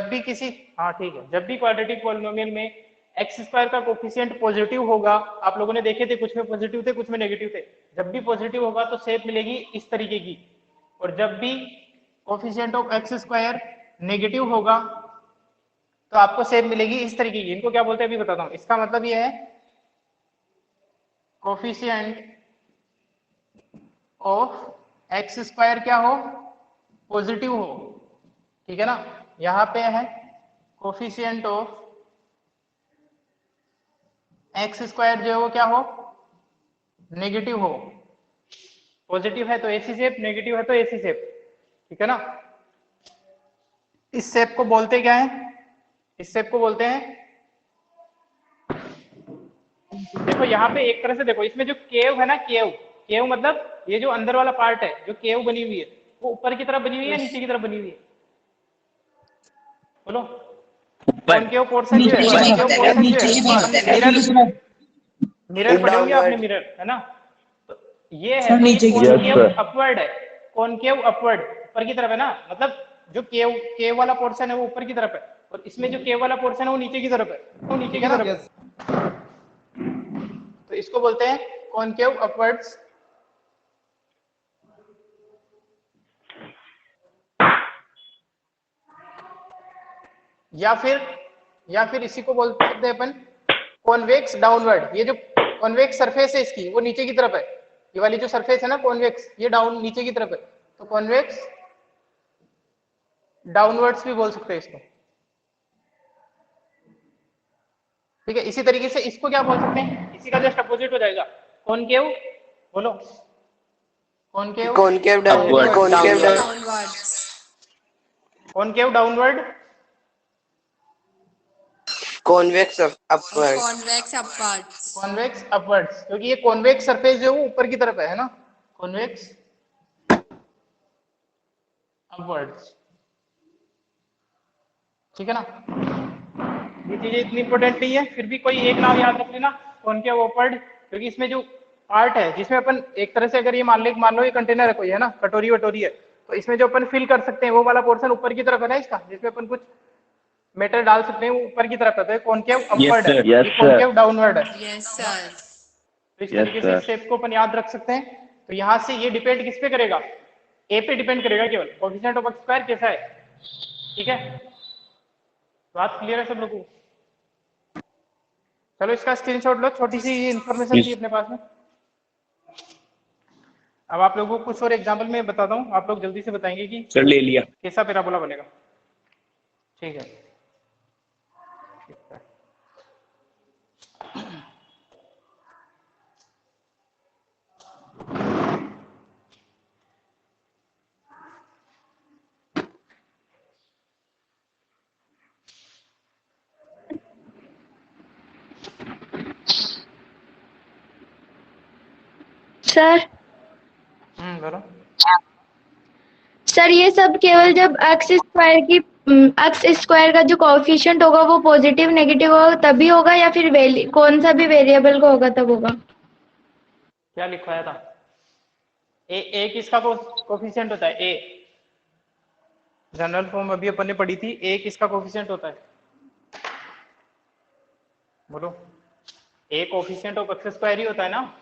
Speaker 1: भी किसी, हाँ ठीक है, जब भी क्वाड्रेटिक पॉलिनोमियल में एक्स स्क्वायर का कोफिशिएंट पॉजिटिव होगा, आप लोगों ने देखे थे, कुछ में पॉजिटिव थे कुछ में नेगेटिव थे। जब भी पॉजिटिव होगा तो शेप मिलेगी इस तरीके की, और जब भी coefficient of x square negative होगा तो आपको शेप मिलेगी इस तरीके की। इनको क्या बोलते हैं अभी बताता हूँ। इसका मतलब ये है कोफिशिएंट ऑफ एक्स स्क्वायर क्या हो, पॉजिटिव हो, ठीक है ना। यहाँ पे है कोफिशिएंट ऑफ एक्स स्क्वायर जो है वो क्या हो, नेगेटिव हो। पॉजिटिव है तो ऐसी शेप, नेगेटिव है तो ऐसी शेप, ठीक है ना। इस शेप को बोलते क्या है, इस शेप को बोलते हैं, देखो यहाँ पे एक तरह से देखो, इसमें जो केव है ना, केव मतलब ये जो अंदर वाला पार्ट है, जो केव बनी हुई है वो ऊपर की तरफ बनी हुई है नीचे की तरफ बनी हुई है, बोलो। कॉनकेव पोर्शन जो है, मिरर बने हुए आपने, मिरर है ना, तो ये है कॉनकेव अपवर्ड है, कॉनकेव अपवर्ड ऊपर की तरफ है ना, मतलब जो केव वाला पोर्शन है वो ऊपर की तरफ है, और इसमें जो केव वाला पोर्शन है वो नीचे की तरफ है, वो नीचे की तरफ है। तो इसको बोलते हैं कॉनकेव अपवर्ड्स। या फिर इसी को बोलते हैं अपन कॉन्वेक्स डाउनवर्ड। ये जो कॉन्वेक्स सरफेस है इसकी, वो नीचे की तरफ है। ये वाली जो सरफेस है ना कॉन्वेक्स, ये डाउन नीचे की तरफ है, तो कॉन्वेक्स डाउनवर्ड्स भी बोल सकते हैं इसको। ठीक है, इसी तरीके से इसको क्या बोल सकते हैं, इसी का जस्ट अपोजिट हो जाएगा, कॉनकेव। बोलो concave,
Speaker 2: concave
Speaker 7: Upward.
Speaker 2: Concave
Speaker 5: Downwards.
Speaker 1: Concave downward,
Speaker 2: convex upward
Speaker 5: Convex upwards.
Speaker 1: Convex upwards, क्योंकि ये कॉन्वेक्स सरफेस जो है वो ऊपर की तरफ है ना, कॉन्वेक्स अपवर्ड्स। ठीक है ना, ये चीजें इतनी इंपॉर्टेंट नहीं है, फिर भी कोई एक नाम याद रख लेना, कॉनकेव अपवर्ड, क्योंकि इसमें जो पार्ट है जिसमें अपन एक तरह से अगर ये मान लो ये कंटेनर है कोई, है ना, कटोरी वटोरी है, तो इसमें जो अपन फिल कर सकते हैं वो वाला पोर्शन ऊपर की तरफ है ना इसका, जिसमें अपन कुछ मेटर डाल सकते हैं, वो ऊपर की तरफ है, तो कॉनकेव अपवर्ड है,
Speaker 7: sir.
Speaker 4: Yes, sir.
Speaker 1: Concave downward है।
Speaker 5: Yes, sir.
Speaker 1: तो इस
Speaker 4: Yes,
Speaker 1: तरीके से
Speaker 4: sir.
Speaker 1: शेप को अपन याद रख सकते हैं। तो यहाँ से ये डिपेंड किस पे करेगा, ए पे डिपेंड करेगा केवल, कोएफिशिएंट ऑफ स्क्वायर कैसा है। ठीक है, बात क्लियर है सब लोगों को? चलो इसका स्क्रीनशॉट लो, छोटी सी इंफॉर्मेशन थी अपने पास में। अब आप लोगों को कुछ और एग्जांपल में बताता हूँ, आप लोग जल्दी से बताएंगे कि
Speaker 7: सर ले लिया।
Speaker 1: कैसा पैराबोला बनेगा। ठीक है,
Speaker 6: सर
Speaker 1: बोलो।
Speaker 6: सर ये सब केवल जब एक्स स्क्वायर का जो कोएफिशिएंट होगा वो पॉजिटिव नेगेटिव होगा तभी होगा, या फिर कौन सा भी वेरिएबल का होगा तब होगा?
Speaker 1: क्या लिखवाया था? ए किसका कोफिशिएंट होता है? ए जनरल फॉर्म अभी अपन ने पढ़ी थी, ए किसका कोफिशिएंट होता है? बोलो। ए कोफिशिएंट ऑफ एक्स स्क्वायर ही होता है ना।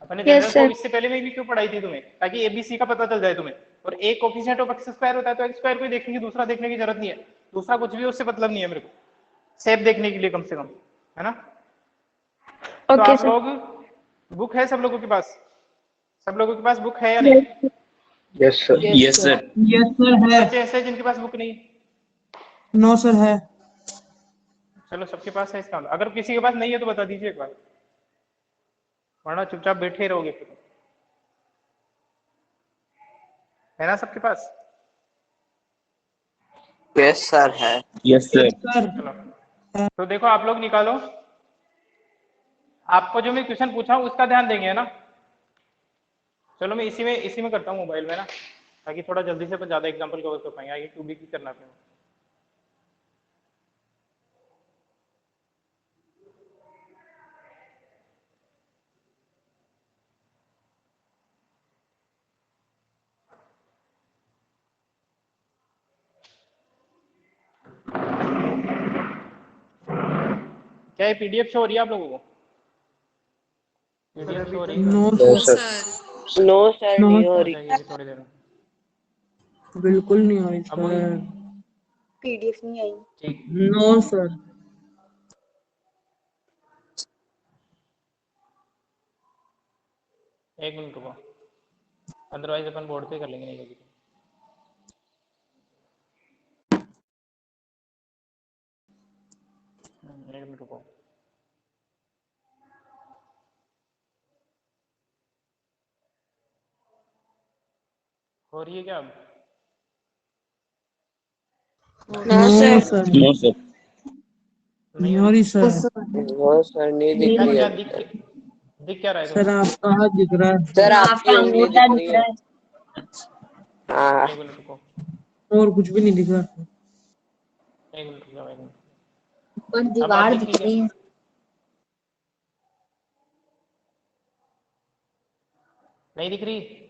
Speaker 1: अपन ने जनरल फॉर्म इससे पहले में भी क्यों पढ़ाई थी तुम्हें, ताकि एबीसी का पता चल जाए तुम्हें। और ए कोफिशिएंट ऑफ एक्स स्क्वायर होता है तो एक्स स्क्वायर को ही देखने की, दूसरा देखने की जरूरत नहीं है, दूसरा कुछ भी उससे मतलब नहीं है मेरे को, शेप देखने के लिए कम से कम, है ना। तो आप लोग, बुक है सब लोगों के पास? सब लोगों के पास बुक है या नहीं?
Speaker 7: Yes sir.
Speaker 3: यस सर है।
Speaker 1: बच्चे ऐसे जिनके पास बुक नहीं?
Speaker 3: नो सर है।
Speaker 1: चलो सबके पास है इसका मतलब। अगर किसी के पास नहीं है तो बता दीजिए एक बार, वरना चुपचाप बैठे रहोगे फिर। है ना सबके पास?
Speaker 2: यस सर है।
Speaker 7: Yes sir.
Speaker 1: चलो तो देखो आप लोग निकालो, आपको जो मैं क्वेश्चन पूछा हूँ उसका ध्यान देंगे, है ना। चलो मैं इसी में करता हूँ मोबाइल में ना, ताकि थोड़ा जल्दी से ज्यादा एग्जांपल कवर कर पाएंगे, आगे क्यूबी की करना फिर। क्या ये पीडीएफ शो हो रही है आप लोगों को? पीडीएफ शो हो रही है?
Speaker 3: No sir.
Speaker 5: Sir.
Speaker 2: No sir नहीं हो
Speaker 1: हो
Speaker 2: रही।
Speaker 1: जाएगी थोड़ी देर में।
Speaker 3: बिल्कुल नहीं आई
Speaker 1: अब
Speaker 3: सर।
Speaker 6: पीडीएफ नहीं आई।
Speaker 1: ठीक,
Speaker 3: नो सर।
Speaker 1: एक मिनट रुको, अदरवाइज अपन बोर्ड पे कर लेंगे, नहीं लगी तो। एक मिनट रुको। हो रही है क्या अब?
Speaker 3: No sir.
Speaker 7: No sir.
Speaker 1: नहीं
Speaker 3: हो रही सर।
Speaker 2: नो सर नहीं दिख
Speaker 1: क्या
Speaker 2: रही
Speaker 1: क्या
Speaker 2: है।
Speaker 1: दिख क्या रहा है
Speaker 3: सर
Speaker 1: तुम्हें?
Speaker 3: आपका हाथ दिख रहा है।
Speaker 2: सर आपकी उंगली दिख रही है। हाँ
Speaker 1: एक मिनट रुको,
Speaker 3: और कुछ भी नहीं दिख रहा।
Speaker 1: एक मिनट रुको, एक मिनट।
Speaker 6: और
Speaker 1: अब
Speaker 6: दीवार
Speaker 1: दिख
Speaker 6: दिख रही है।
Speaker 1: नहीं दिख रही?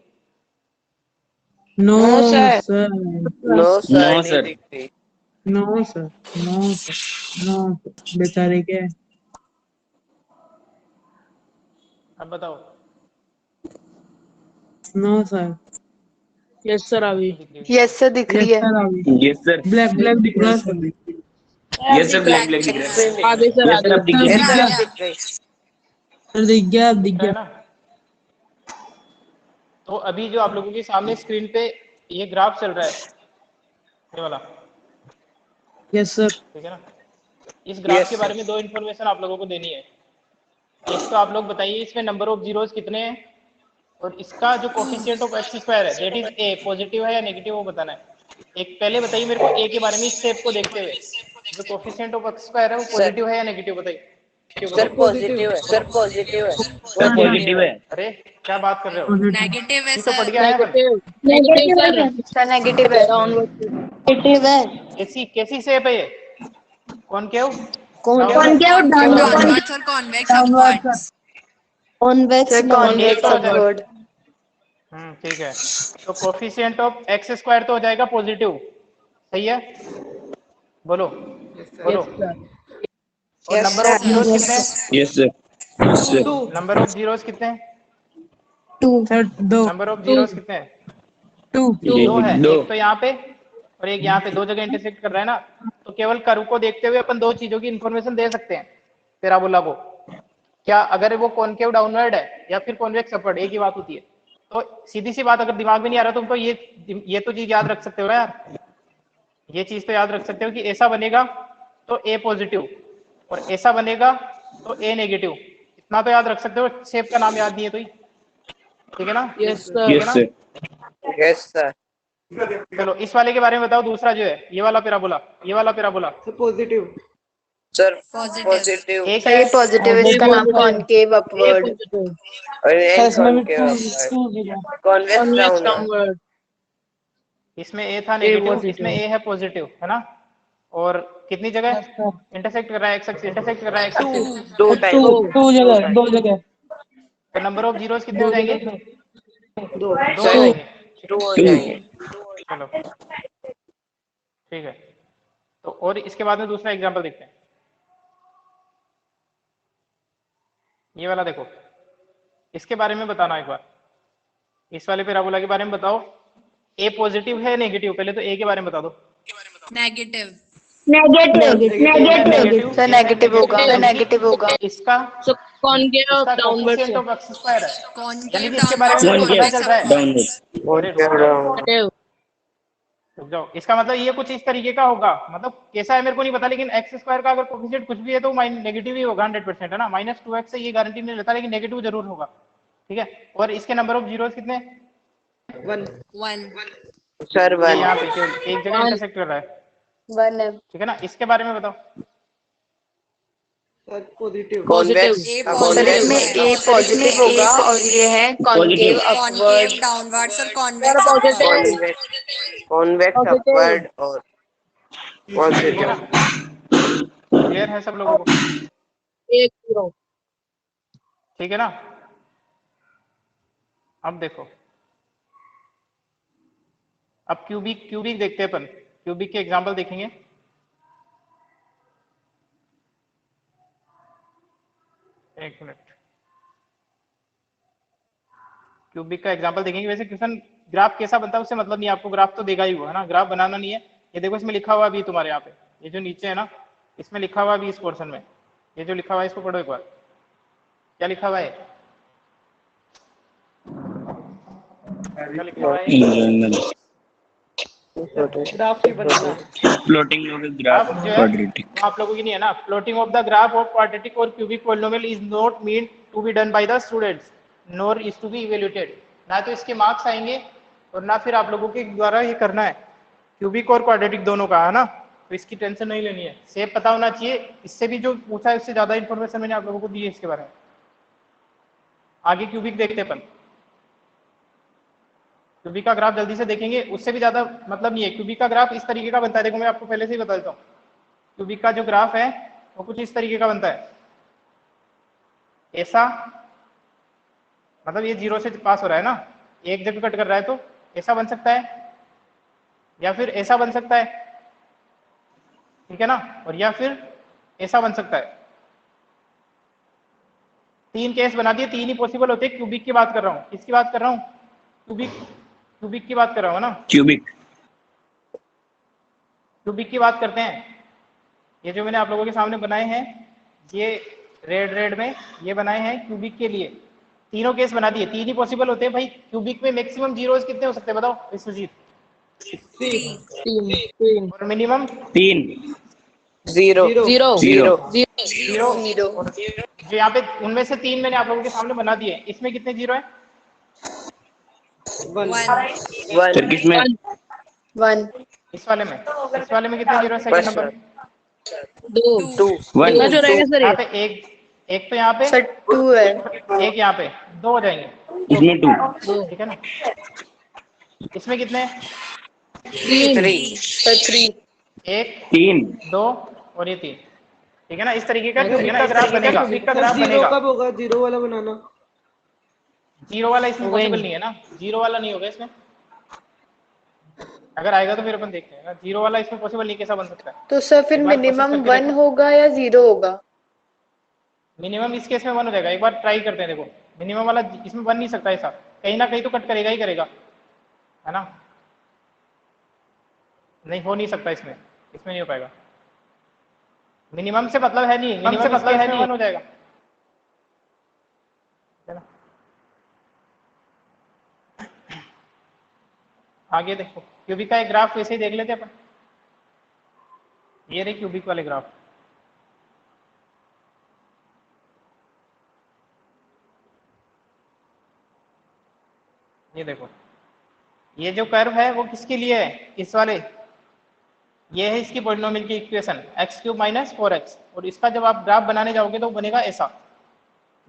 Speaker 3: No
Speaker 2: sir.
Speaker 3: Sir.
Speaker 2: No sir
Speaker 7: no
Speaker 2: नहीं
Speaker 7: सर।
Speaker 2: दिख रही।
Speaker 3: No sir. No sir. No बेचारे के।
Speaker 1: अब बताओ।
Speaker 3: No sir.
Speaker 8: यस सर अभी।
Speaker 1: दिख रही?
Speaker 6: यस सर दिख रही है।
Speaker 7: Yes sir.
Speaker 3: ब्लैक ब्लैक दिख रहा है sir.
Speaker 7: Yes sir. Black black दिख रहा है।
Speaker 8: आगे सर
Speaker 7: यस सर अब दिख
Speaker 2: यस
Speaker 7: गया।
Speaker 2: सर
Speaker 5: आया।
Speaker 2: अब दिख रही।
Speaker 8: सर दिख गया दिख
Speaker 1: दिख रहा है
Speaker 8: गया।
Speaker 1: ना? तो अभी जो आप लोगों के सामने स्क्रीन पे ये ग्राफ चल रहा है, ये वाला,
Speaker 8: यस सर।
Speaker 1: ठीक है ना? इस ग्राफ के बारे में दो इन्फॉर्मेशन आप लोगों को देनी है। एक तो आप लोग बताइए इसमें नंबर ऑफ जीरोस कितने हैं, और इसका जो कोफिशिएंट ऑफ एक्स स्क्वायर है दैट इज ए, पॉजिटिव है या नेगेटिव वो बताना है। एक पहले बताइए मेरे को ए के बारे में, इस स्टेप को देखते हुए जो कोफिशिएंट ऑफ एक्स स्क्वायर है वो पॉजिटिव है या नेगेटिव, बताइए।
Speaker 2: सर पॉजिटिव है, सर पॉजिटिव है।
Speaker 7: सर पॉजिटिव है।
Speaker 1: अरे क्या बात कर रहे हो?
Speaker 5: नेगेटिव है
Speaker 1: ये तो पढ़
Speaker 5: सर।
Speaker 1: गया है अपन।
Speaker 8: Negative sir.
Speaker 2: सर नेगेटिव है।
Speaker 8: नेगेटिव है।
Speaker 1: कैसी कैसी शेप है ये? कॉनकेव,
Speaker 2: कौन
Speaker 6: कॉनकेव, डाउनवर्ड,
Speaker 5: डाउनवर्ड्स और convex upwards.
Speaker 2: Convex downward upward.
Speaker 1: ठीक है। तो कोफिशिएंट ऑफ एक्स स्क्वायर तो हो जाएगा पॉजिटिव, सही है? बोलो बोलो। और नंबर ऑफ जीरोस कितने हैं?
Speaker 7: Yes sir. Yes sir.
Speaker 1: Number of zeros कितने हैं?
Speaker 8: सर दो।
Speaker 1: नंबर ऑफ जीरोस कितने हैं?
Speaker 8: टू।
Speaker 1: दो है।
Speaker 7: दो।
Speaker 1: एक तो यहाँ पे और एक यहाँ पे, दो जगह इंटरसेक्ट कर रहा है ना। तो केवल कर्व को देखते हुए अपन दो चीजों की इंफॉर्मेशन दे सकते हैं पैराबोला को। क्या अगर वो कॉनकेव डाउनवर्ड है या फिर कॉन्वेक्स अपवर्ड, एक ही बात होती है। तो सीधी सी बात, अगर दिमाग में नहीं आ रहा तुम तो ये तो चीज याद रख सकते हो ना यार, ये चीज तो याद रख सकते हो कि ऐसा बनेगा तो ए पॉजिटिव और ऐसा बनेगा तो ए नेगेटिव। इतना तो याद रख सकते हो, शेप का नाम याद नहीं है तो ही, ठीक है ना?
Speaker 8: Yes sir.
Speaker 7: Yes sir.
Speaker 2: Yes sir.
Speaker 1: चलो इस वाले के बारे में बताओ, दूसरा जो है ये वाला पैराबोला, ये वाला parabola.
Speaker 3: Sir positive.
Speaker 2: Sir
Speaker 5: positive.
Speaker 2: Positive.
Speaker 1: एक है
Speaker 2: पॉजिटिव है, इसका नाम कॉनकेव अपवर्ड और
Speaker 8: सर इसमें भी
Speaker 2: concave upward, convex downward.
Speaker 8: Downward.
Speaker 1: इसमें ए था नेगेटिव,
Speaker 8: positive।
Speaker 1: इसमें ए है पॉजिटिव, है ना? और कितनी जगह इंटरसेक्ट कर रहा है, एक्स एक्सिस इंटरसेक्ट कर रहा है एक्स एक्सिस।
Speaker 2: दो टाइम।
Speaker 8: टू जगह, दो जगह।
Speaker 1: तो नंबर ऑफ जीरोस कितने हो जाएंगे?
Speaker 3: दो।
Speaker 1: दो हो जाएंगे।
Speaker 2: टू हो जाएंगे।
Speaker 1: चलो ठीक है। तो और इसके बाद में दूसरा एग्जांपल देखते हैं। ये वाला देखो, इसके बारे में बताना एक बार। इस वाले पैराबोला के बारे में बताओ, ए पॉजिटिव है नेगेटिव? पहले तो ए के बारे में बता दो।
Speaker 5: नेगेटिव।
Speaker 6: नेगेटिव।
Speaker 2: सर नेगेटिव होगा, सर नेगेटिव होगा।
Speaker 1: इसका
Speaker 8: सो कॉनकेव
Speaker 1: इसका
Speaker 8: downward
Speaker 1: coefficient of x square है, यानी
Speaker 5: कॉन्केव
Speaker 1: कि इसके बारे में
Speaker 5: डाउनवर्ड्स
Speaker 1: मुझे
Speaker 5: और
Speaker 1: पता चल रहा है।
Speaker 5: Convex
Speaker 7: downward.
Speaker 8: नेगेटिव।
Speaker 1: रुक जाओ, इसका मतलब ये कुछ इस तरीके का होगा, मतलब कैसा है मेरे को नहीं पता, लेकिन एक्स स्क्वायर का अगर कोफिशिएंट कुछ भी है तो नेगेटिव ही होगा 100%, है ना? -2x से ये गारंटी नहीं लेता, लेकिन नेगेटिव जरूर होगा, ठीक है? और इसके नंबर ऑफ जीरोस कितने?
Speaker 3: 1।
Speaker 5: 1।
Speaker 2: सर
Speaker 1: ये यहाँ पे केवल एक जगह इंटरसेक्ट कर रहा है,
Speaker 2: 1 है।
Speaker 1: ठीक है ना? इसके बारे में बताओ।
Speaker 3: Sir positive.
Speaker 2: कॉन्वेक्स
Speaker 5: ए
Speaker 2: सर इसमें ए पॉजिटिव होगा और ये है कॉनकेव अपवर्ड,
Speaker 5: कॉन्केव डाउनवर्ड्स और कॉन्वेक्स अपवर्ड्स।
Speaker 2: कॉन्वेक्स अपवर्ड और पॉजिटिव।
Speaker 1: क्लियर है सब लोगों को?
Speaker 8: 1-0।
Speaker 1: ठीक है ना? अब देखो, अब क्यूबिक देखते हैं अपन। क्यूबिक के एग्जांपल देखेंगे। एक मिनट, क्यूबिक का एग्जांपल देखेंगे। वैसे क्वेश्चन ग्राफ कैसा बनता है उससे मतलब नहीं, आपको ग्राफ तो देगा ही वो, है ना? ग्राफ बनाना नहीं है। ये देखो इसमें लिखा हुआ भी तुम्हारे यहाँ पे, ये जो नीचे है ना, इसमें लिखा हुआ भी, इस पोर्शन में ये जो लिखा हुआ है इसको पढ़ो एक बार। क्या लिखा हुआ है? क्या लिखा हुआ है?
Speaker 3: ग्राफ ही बनाना है।
Speaker 7: Floating of the graph
Speaker 1: graph जो है
Speaker 7: क्वाड्रेटिक।
Speaker 1: वो आप लोगों की नहीं है ना। Floating of the graph of quadratic और cubic polynomial is not mean to be done by the students nor is to be evaluated. ना तो इसके मार्क्स आएंगे और ना फिर आप लोगों के द्वारा ये करना है, क्यूबिक और क्वाड्रेटिक दोनों का, है ना? तो इसकी टेंशन नहीं लेनी है, शेप पता होना चाहिए। इससे भी जो पूछा है उससे ज्यादा इंफॉर्मेशन मैंने आप लोगों को दी है इसके बारे में। आगे क्यूबिक देखते अपन। क्यूबिक का ग्राफ जल्दी से देखेंगे, उससे भी ज्यादा मतलब नहीं है। क्यूबिक का ग्राफ इस तरीके का बनता है, देखो मैं आपको पहले से ही बता देता हूँ। क्यूबिक का जो ग्राफ है वो कुछ इस तरीके का बनता है, ऐसा, मतलब ये 0 से पास हो रहा है ना, एक जगह कट कर रहा है, तो ऐसा बन सकता है या फिर ऐसा बन सकता है, ठीक है ना? और या फिर ऐसा बन सकता है। 3 केस बना दिए, 3 ही पॉसिबल होते हैं। क्यूबिक की बात कर रहा हूँ, किसकी बात कर रहा हूँ? क्यूबिक की बात कर रहा हूँ ना।
Speaker 7: क्यूबिक
Speaker 1: क्यूबिक की बात करते हैं। ये जो मैंने आप लोगों के सामने बनाए हैं, ये रेड में ये बनाए हैं क्यूबिक के लिए, तीनों केस बना दिए, तीन ही पॉसिबल होते हैं भाई। क्यूबिक में मैक्सिमम जीरोस कितने हो सकते हैं बताओ विश्वजीत?
Speaker 8: तीन
Speaker 1: और minimum
Speaker 7: 3
Speaker 8: zero zero
Speaker 7: zero
Speaker 1: zero. और जो यहाँ पे उनमें से तीन मैंने आप लोगों के सामने बना दिए, इसमें कितने जीरो है?
Speaker 5: 1
Speaker 7: सर किसमें?
Speaker 2: 1
Speaker 1: इस वाले में कितने जीरो है सेकंड नंबर में?
Speaker 8: दो
Speaker 7: 1
Speaker 8: कितना जो रहेगा सर
Speaker 1: यहाँ
Speaker 8: ये?
Speaker 1: पे एक तो यहाँ पे,
Speaker 2: सर 2 है।
Speaker 1: एक यहाँ पे, दो हो जाएंगे,
Speaker 7: इसमें 2
Speaker 1: ठीक है ना? इसमें कितने हैं?
Speaker 2: सर 3
Speaker 1: एक,
Speaker 7: 3
Speaker 1: दो और ये तीन, ठीक है ना? इस तरीके का क्यूबिक का ग्राफ बनेगा, क्यूबिक का ग्राफ
Speaker 3: जीरो
Speaker 1: बनेगा।
Speaker 3: कब होगा जीरो वाला बनाना?
Speaker 1: जीरो वाला इसमें पॉसिबल नहीं है ना, जीरो वाला नहीं होगा इसमें, अगर आएगा तो फिर अपन देखते हैं ना। जीरो वाला इसमें पॉसिबल नहीं, कैसा बन सकता है?
Speaker 2: तो सर फिर
Speaker 1: एक बार
Speaker 2: मिनिमम
Speaker 1: कोशिश करके
Speaker 2: 1
Speaker 1: देखो।
Speaker 2: होगा या 0 होगा?
Speaker 1: मिनिमम इस केस में 1 हो जाएगा, एक बार ट्राई करते हैं। देखो मिनिमम वाला इसमें बन नहीं सकता ऐसा, कहीं ना कहीं तो कट करेगा ही करेगा, है ना? नहीं हो नहीं सकता इसमें नहीं हो पाएगा। मिनिमम से मतलब है नहीं, मिनिमम से मतलब है नहीं 1 हो जाएगा, है ना? आगे देखो क्यूबिक का एक ग्राफ वैसे ही देख लेते हैं अपन। ये रहे क्यूबिक वाले ग्राफ, ये देखो, ये जो कर्व है वो किसके लिए है? इस वाले, ये है इसकी पॉलिनोमियल की इक्वेशन x³ - 4x। और इसका जब आप ग्राफ बनाने जाओगे तो बनेगा ऐसा।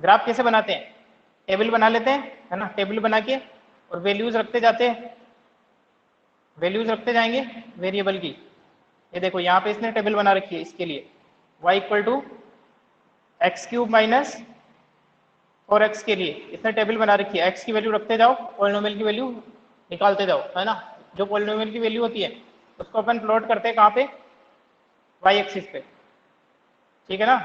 Speaker 1: ग्राफ कैसे बनाते हैं? टेबल बना लेते हैं, है ना? टेबल बना के और वैल्यूज रखते जाते हैं, वैल्यूज रखते जाएंगे वेरिएबल की। ये देखो यहाँ पे इसने टेबल बना रखी है इसके लिए, y = x³ - 4x के लिए इसने टेबल बना रखी है। x की वैल्यू रखते जाओ, पॉलिनोमियल की वैल्यू निकालते जाओ, है ना? जो पॉलिनोमियल की वैल्यू होती है उसको अपन प्लॉट करते हैं कहाँ पे? y एक्सिस पे, ठीक है ना?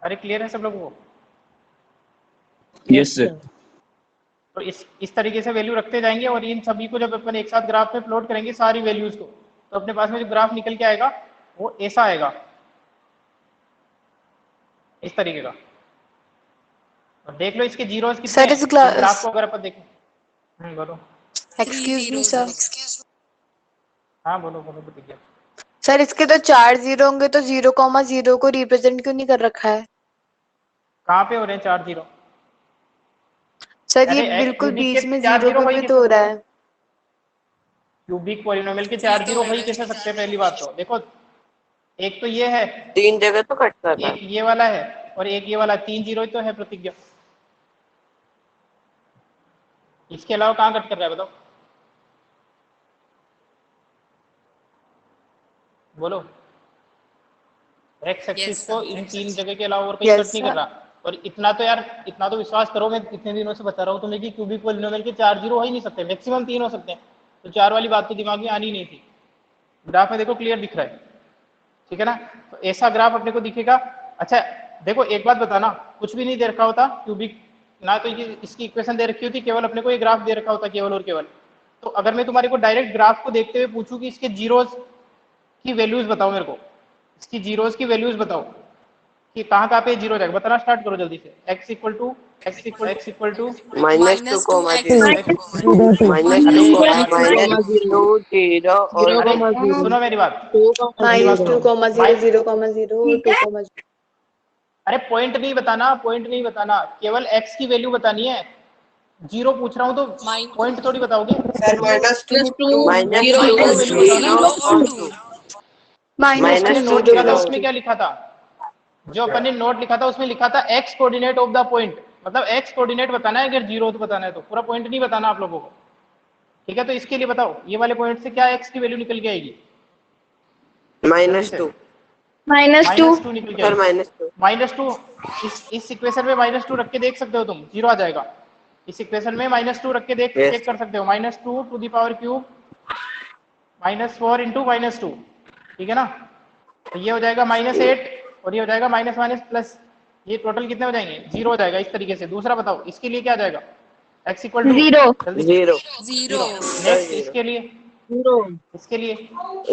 Speaker 1: अरे क्लियर है सब लोगों को?
Speaker 7: Yes sir.
Speaker 1: तो इस तरीके से वैल्यू रखते जाएंगे और इन सभी को जब अपन एक साथ ग्राफ में प्लॉट करेंगे सारी वैल्यूज को, तो अपने पास में जो ग्राफ निकल के आएगा वो ऐसा आएगा, इस तरीके का। और देख लो इसके जीरोस कितने
Speaker 2: सर,
Speaker 1: हैं?
Speaker 2: इस ग्राफ-
Speaker 1: ग्राफ को अगर अपन देखें, बोलो।
Speaker 2: Excuse me sir.
Speaker 1: हाँ बोलो भैया।
Speaker 2: सर इसके तो 4 0 होंगे, तो 0,0 को रिप्रेजेंट क्यों नहीं कर रखा है?
Speaker 1: कहाँ पे हो रहे हैं 4 जीरो?
Speaker 2: सर ये
Speaker 1: अरे,
Speaker 2: बिल्कुल
Speaker 1: क्यूबिक
Speaker 2: बीच
Speaker 1: के
Speaker 2: में
Speaker 1: 4
Speaker 2: 0
Speaker 1: जीरो
Speaker 2: पे
Speaker 1: वही
Speaker 2: भी
Speaker 1: कैसे
Speaker 2: तो हो रहा है।
Speaker 1: क्यूबिक पॉलिनोमियल के 4 जीरो वही कैसे सकते हैं? पहली बात तो देखो, एक तो ये है,
Speaker 8: 3 जगह तो कट कर रहा
Speaker 1: एक ये वाला है और एक ये वाला, 3 जीरो ही तो है प्रतिज्ञा। इसके अलावा कहाँ कट कर रहा है बताओ? बोलो। एक्स एक्सिस
Speaker 5: Yes,
Speaker 1: को
Speaker 5: sir.
Speaker 1: इन 3 जगह के अलावा और कहीं
Speaker 2: Yes,
Speaker 1: कट नहीं
Speaker 2: sir.
Speaker 1: कर रहा। और इतना तो यार, इतना तो विश्वास करो, मैं इतने दिनों से बता रहा हूँ तुम्हें कि क्यूबिक पॉलिनोमियल के 4 जीरो हो ही नहीं सकते, मैक्सिमम 3 हो सकते हैं। तो 4 वाली बात तो दिमाग में आनी नहीं थी। ग्राफ में देखो क्लियर दिख रहा है, ठीक है ना? तो ऐसा ग्राफ अपने को दिखेगा। अच्छा देखो एक बात बताना, कुछ भी नहीं दे रखा होता क्यूबिक, ना तो ये इसकी इक्वेशन दे रखी होती, केवल अपने को ये ग्राफ दे रखा होता केवल और केवल। तो अगर मैं तुम्हारे को डायरेक्ट ग्राफ को देखते हुए पूछूं कि इसके जीरोस की वैल्यूज बताओ मेरे को, इसकी जीरोस की वैल्यूज बताओ कि कहाँ पे जीरो जाएगा, बताना स्टार्ट करो जल्दी से। x इक्वल टू
Speaker 8: -2,
Speaker 5: -2
Speaker 8: 0 और
Speaker 1: सुनो मेरी बात,
Speaker 2: -2,0 0,0 2,
Speaker 1: अरे पॉइंट नहीं बताना, पॉइंट नहीं बताना, केवल x की वैल्यू बतानी है। जीरो पूछ रहा हूँ तो पॉइंट थोड़ी बताओगे। अपने नोट लिखा था उसमें क्या लिखा था? जो अपन ने नोट लिखा था उसमें लिखा था x coordinate of the point, मतलब x कोऑर्डिनेट बताना है, अगर जीरो तो बताना है तो, पूरा पॉइंट नहीं बताना आप लोगों को, ठीक है? तो इसके लिए बताओ ये वाले पॉइंट से क्या x की वैल्यू निकल के आएगी?
Speaker 8: -2
Speaker 1: -2 निकल के
Speaker 8: सर
Speaker 1: आएगी। -2 इस इक्वेशन में -2 रख के देख सकते हो तुम, जीरो आ जाएगा। इस इक्वेशन में -2 रख के चेक कर सकते हो, -2 to the power cube -4 into -2, ठीक है ना? तो ये हो जाएगा -8 और ये हो जाएगा माइनस प्लस, ये टोटल कितने हो जाएंगे? 0 हो जाएगा। इस तरीके से दूसरा बताओ, इसके लिए क्या आ जाएगा? x इक्वल टू
Speaker 2: 0
Speaker 1: नेक्स्ट इसके लिए,
Speaker 8: 0
Speaker 1: इसके लिए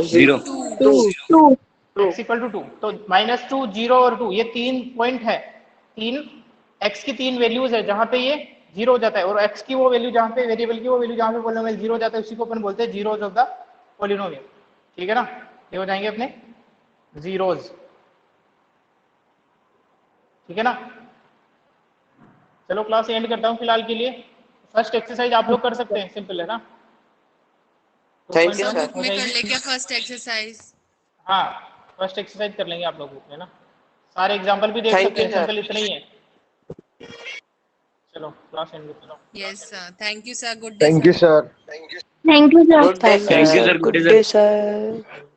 Speaker 7: 0
Speaker 2: 2
Speaker 1: x इक्वल टू 2, तो -2, 0 और 2 ये 3 पॉइंट है, 3 x की 3 वैल्यूज है जहां पे ये 0 हो जाता है, और x की वो वैल्यू जहां पे वेरिएबल की वो वैल्यू जहां पे पॉलिनोमियल 0 हो जाता है उसी को अपन बोलते हैं जीरोज ऑफ द पॉलिनोमियल। ठीक है ना, ये हो जाएंगे अपने जीरोज। ठीक है ना, चलो क्लास एंड करता हूँ फिलहाल के लिए। फर्स्ट एक्सरसाइज आप लोग कर सकते हैं, सिंपल है ना।
Speaker 8: Thank you,
Speaker 5: sir
Speaker 8: sir.
Speaker 5: Book में कर ले क्या फर्स्ट एक्सरसाइज?
Speaker 1: हाँ, फर्स्ट एक्सरसाइज कर लेंगे आप लोग बुक में ना, सारे एग्जांपल भी देख
Speaker 8: Thank
Speaker 1: सकते हैं,
Speaker 8: you, sir.
Speaker 1: सिंपल इतना ही है। चलो क्लास एंड करता हूँ।
Speaker 5: Yes sir, thank you sir, good day
Speaker 9: Thank you, sir.
Speaker 6: Thank you sir.
Speaker 8: Good day,
Speaker 7: Thank you,
Speaker 8: sir.
Speaker 7: sir. Good
Speaker 8: Good
Speaker 7: day,
Speaker 8: day, sir.